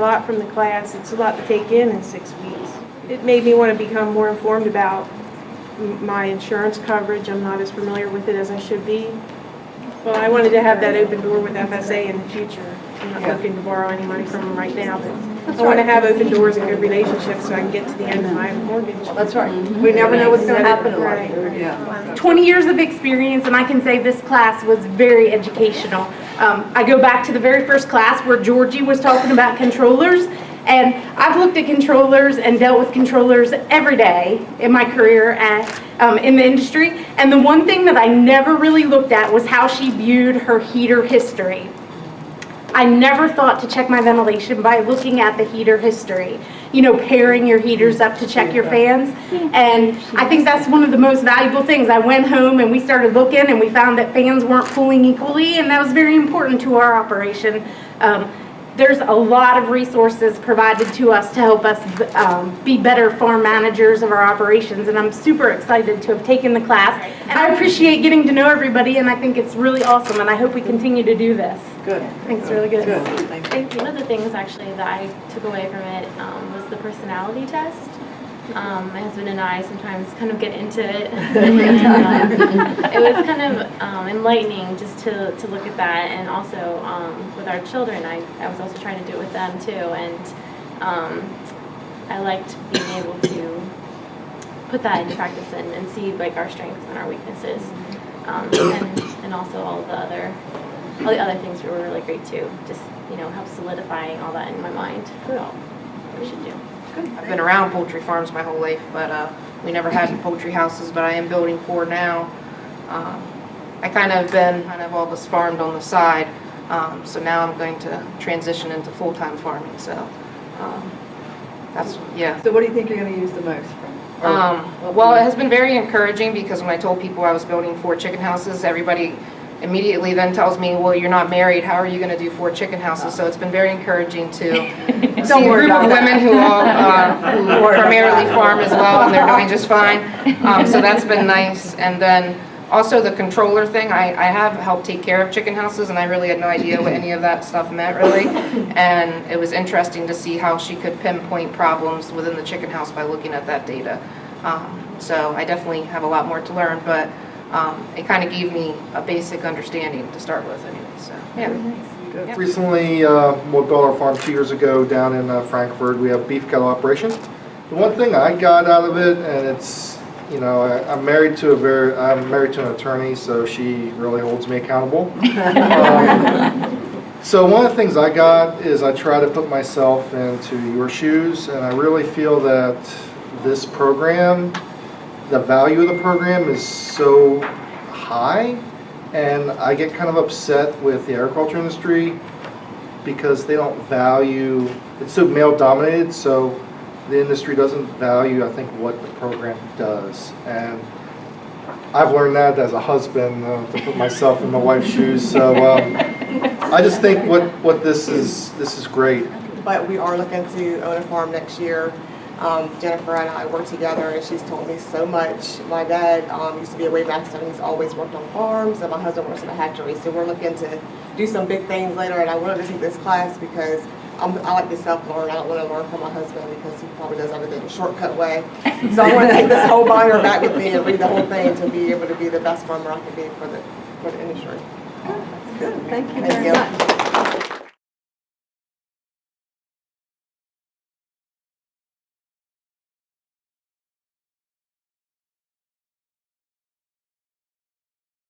lot from the class. It's a lot to take in 6 weeks. It made me want to become more informed about my insurance coverage. I'm not as familiar with it as I should be. Well, I wanted to have that open door with FSA in the future. I'm not looking to borrow any money from them right now, but I want to have open doors and good relationships so I can get to the end of my mortgage. Well, that's right. We never know what's going to happen in life. Right. Yeah. 20 years of experience, and I can say this class was very educational. I go back to the very first class where Georgie was talking about controllers, and I've looked at controllers and dealt with controllers every day in my career in the industry, and the one thing that I never really looked at was how she viewed her heater history. I never thought to check my ventilation by looking at the heater history, you know, pairing your heaters up to check your fans. And I think that's one of the most valuable things. I went home and we started looking and we found that fans weren't pulling equally, and that was very important to our operation. There's a lot of resources provided to us to help us be better farm managers of our operations, and I'm super excited to have taken the class. And I appreciate getting to know everybody, and I think it's really awesome, and I hope we continue to do this. Good. I think it's really good. Thank you. One of the things actually that I took away from it was the personality test. My husband and I sometimes kind of get into it. It was kind of enlightening just to look at that, and also with our children, I was also trying to do it with them too, and I liked being able to put that into practice and see like our strengths and our weaknesses, and also all the other things were really great too. Just help solidifying all that in my mind about what we should do. I've been around poultry farms my whole life, but we never had poultry houses, but I am building 4 now. I kind of all this farmed on the side, so now I'm going to transition into full-time farming, so that's, yeah. So what do you think you're going to use the most from? Well, it has been very encouraging because when I told people I was building 4 chicken houses, everybody immediately then tells me, well, you're not married, how are you going to do 4 chicken houses? So it's been very encouraging to see a group of women who primarily farm as well, and they're doing just fine. So that's been nice. And then also the controller thing, I have helped take care of chicken houses, and I really had no idea what any of that stuff meant really. And it was interesting to see how she could pinpoint problems within the chicken house by looking at that data. So I definitely have a lot more to learn, but it kind of gave me a basic understanding to start with anyway, so yeah. Yep. Recently, we built our farm 2 years ago down in Frankfurt. We have beef cattle operation. The one thing I got out of it, and it's, I'm married to an attorney, so she really holds me accountable. So one of the things I got is I try to put myself into your shoes, and I really feel that this program, the value of the program is so high, and I get kind of upset with the agriculture industry because they don't value, it's so male dominated, so the industry doesn't value, I think, what the program does. And I've learned that as a husband, to put myself in my wife's shoes, so I just think what this is great. But we are looking to own a farm next year. Jennifer and I work together, and she's told me so much. My dad used to be a waymaster, and he's always worked on farms, and my husband works in a hatchery. So we're looking to do some big things later, and I wanted to take this class because I like to self-learn. I don't want to learn from my husband because he probably does everything the shortcut way. So I want to take this whole binder back with me and read the whole thing to be able to be the best farmer I can be for the industry. Good. Thank you very much.